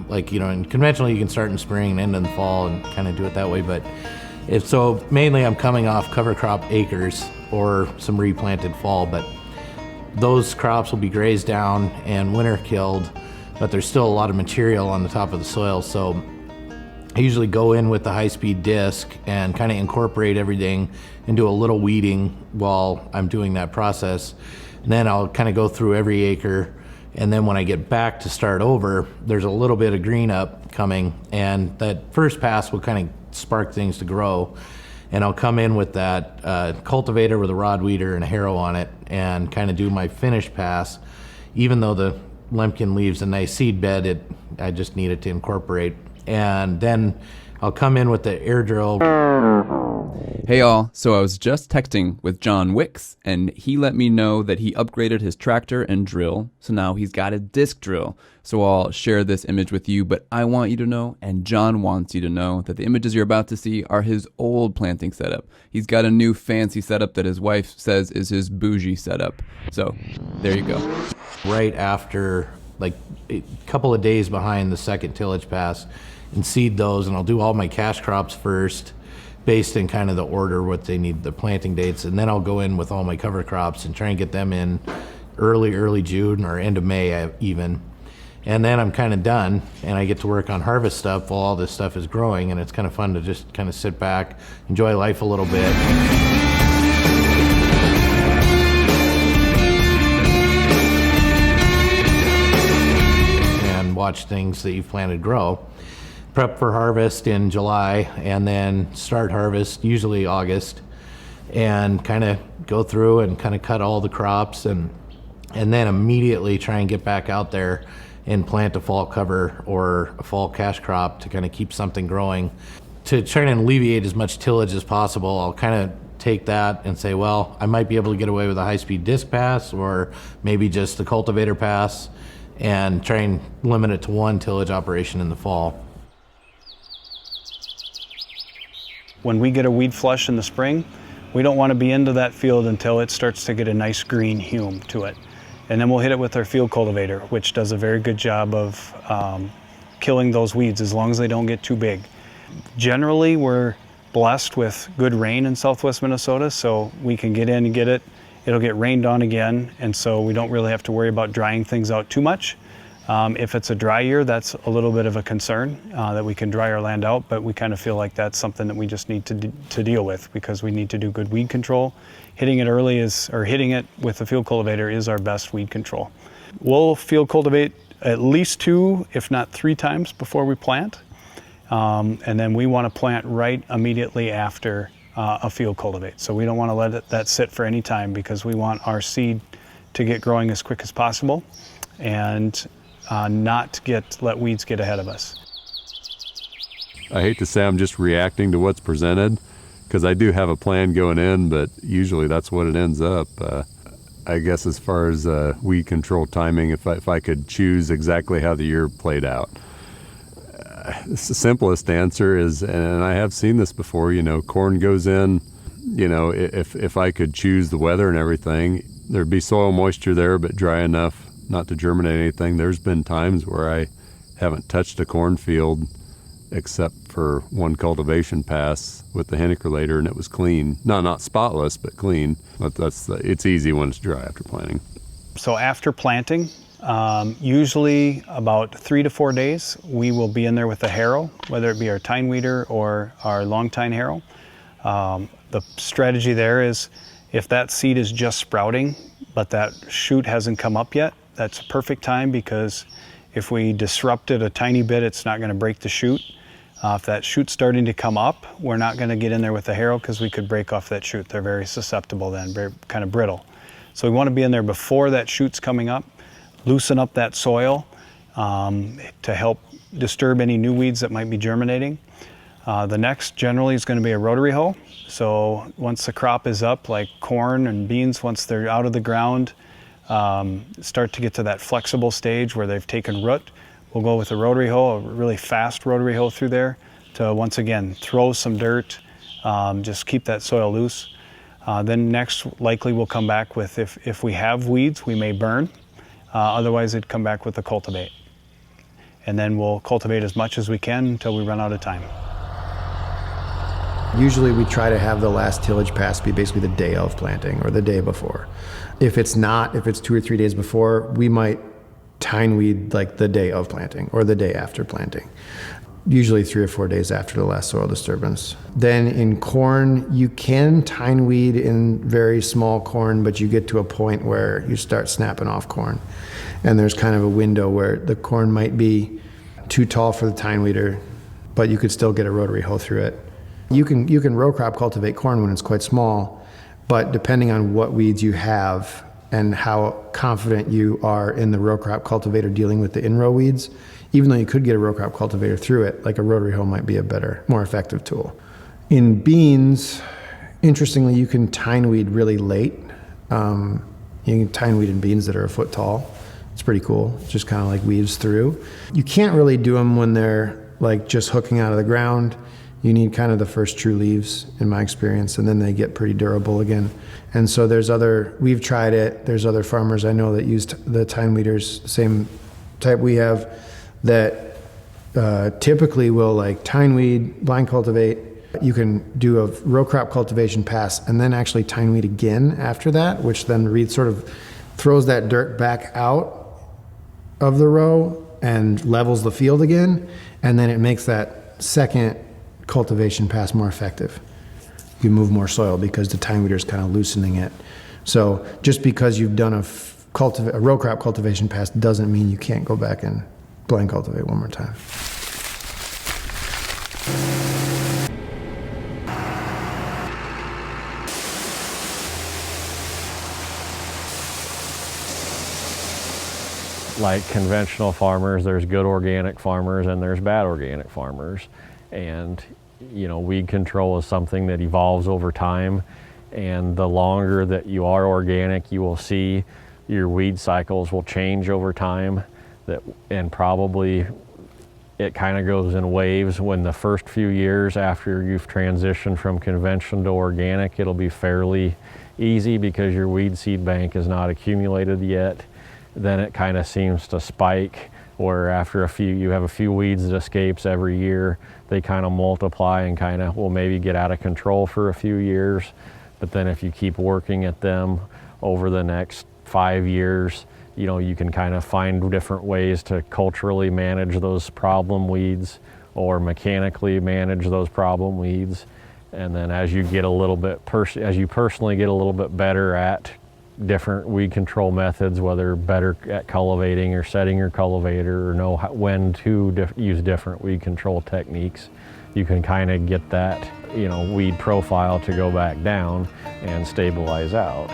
Like, and conventionally you can start in spring and end in the fall and kind of do it that way. But so mainly I'm coming off cover crop acres or some replanted fall, but those crops will be grazed down and winter killed, but there's still a lot of material on the top of the soil. So I usually go in with the high-speed disc and kind of incorporate everything and do a little weeding while I'm doing that process. And then I'll kind of go through every acre. And then when I get back to start over, there's a little bit of green up coming, and that first pass will kind of spark things to grow. And I'll come in with that cultivator with a rod weeder and a harrow on it and kind of do my finish pass. Even though the Wepking leaves a nice seed bed, I just need it to incorporate. And then I'll come in with the air drill. Hey y'all, so I was just texting with John Wicks, and he let me know that he upgraded his tractor and drill, so now he's got a disc drill. So I'll share this image with you, but I want you to know, and John wants you to know, that the images you're about to see are his old planting setup. He's got a new fancy setup that his wife says is his bougie setup. So there you go. Right after, like a couple of days behind the second tillage pass, and seed those, and I'll do all my cash crops first, based in kind of the order what they need, the planting dates, and then I'll go in with all my cover crops and try and get them in early June or end of May even. And then I'm kind of done, and I get to work on harvest stuff while all this stuff is growing, and it's kind of fun to just kind of sit back, enjoy life a little bit. And watch things that you've planted grow. Prep for harvest in July, and then start harvest usually August, and kind of go through and kind of cut all the crops, and then immediately try and get back out there and plant a fall cover or a fall cash crop to kind of keep something growing. To try and alleviate as much tillage as possible, I'll kind of take that and say, well, I might be able to get away with a high-speed disc pass or maybe just the cultivator pass, and try and limit it to one tillage operation in the fall. When we get a weed flush in the spring, we don't want to be into that field until it starts to get a nice green hue to it. And then we'll hit it with our field cultivator, which does a very good job of killing those weeds as long as they don't get too big. Generally, we're blessed with good rain in southwest Minnesota, so we can get in and get it. It'll get rained on again, and so we don't really have to worry about drying things out too much. If it's a dry year, that's a little bit of a concern that we can dry our land out, but we kind of feel like that's something that we just need to deal with, because we need to do good weed control. Hitting it early hitting it with the field cultivator is our best weed control. We'll field cultivate at least 2, if not 3 times before we plant. And then we want to plant right immediately after a field cultivate. So we don't want to let that sit for any time, because we want our seed to get growing as quick as possible and not let weeds get ahead of us. I hate to say I'm just reacting to what's presented, because I do have a plan going in, but usually that's what it ends up. I guess as far as weed control timing, if I could choose exactly how the year played out, the simplest answer is, and I have seen this before, corn goes in, if I could choose the weather and everything, there'd be soil moisture there, but dry enough not to germinate anything. There's been times where I haven't touched a cornfield except for one cultivation pass with the heniculator, and it was clean. No, not spotless, but clean. But it's easy when it's dry after planting. So after planting, usually about 3 to 4 days, we will be in there with a harrow, whether it be our tine weeder or our long tine harrow. The strategy there is, if that seed is just sprouting, but that shoot hasn't come up yet, that's a perfect time, because if we disrupt it a tiny bit, it's not going to break the shoot. If that shoot's starting to come up, we're not going to get in there with the harrow, because we could break off that shoot. They're very susceptible then, very kind of brittle. So we want to be in there before that shoot's coming up, loosen up that soil to help disturb any new weeds that might be germinating. The next generally is going to be a rotary hoe. So once the crop is up, like corn and beans, once they're out of the ground, start to get to that flexible stage where they've taken root, we'll go with a rotary hoe, a really fast rotary hoe through there to once again throw some dirt, just keep that soil loose. Then next likely we'll come back with, if we have weeds, we may burn. Otherwise it'd come back with the cultivate. and then we'll cultivate as much as we can until we run out of time. Usually we try to have the last tillage pass be basically the day of planting or the day before. If it's 2 or 3 days before, we might tine weed like the day of planting or the day after planting. Usually 3 or 4 days after the last soil disturbance. Then in corn, you can tine weed in very small corn, but you get to a point where you start snapping off corn. And there's kind of a window where the corn might be too tall for the tine weeder, but you could still get a rotary hoe through it. You can row crop cultivate corn when it's quite small, but depending on what weeds you have and how confident you are in the row crop cultivator dealing with the in-row weeds, even though you could get a row crop cultivator through it, like a rotary hoe might be a better, more effective tool. In beans, interestingly, you can tine weed really late. You can tine weed in beans that are a foot tall. It's pretty cool. It just kind of like weaves through. You can't really do them when they're like just hooking out of the ground. You need kind of the first true leaves, in my experience, and then they get pretty durable again. And so we've tried it. There's other farmers I know that used the tine weeders, the same type we have, that typically will like tine weed, blind cultivate. You can do a row crop cultivation pass and then actually tine weed again after that, which then sort of throws that dirt back out of the row and levels the field again. And then it makes that second cultivation pass more effective. You move more soil because the tine weeder is kind of loosening it. So just because you've done a row crop cultivation pass doesn't mean you can't go back and blind cultivate one more time. Like conventional farmers, there's good organic farmers and there's bad organic farmers. And weed control is something that evolves over time, and the longer that you are organic, you will see your weed cycles will change over time, and probably it kind of goes in waves. When the first few years after you've transitioned from conventional to organic, it'll be fairly easy because your weed seed bank is not accumulated yet. Then it kind of seems to spike, where after you have a few weeds that escapes every year, they kind of multiply and kind of will maybe get out of control for a few years. But then if you keep working at them over the next 5 years, you can kind of find different ways to culturally manage those problem weeds or mechanically manage those problem weeds. And then as you get a little bit, as you personally get a little bit better at different weed control methods, whether better at cultivating or setting your cultivator or know when to use different weed control techniques, you can kind of get that weed profile to go back down and stabilize out.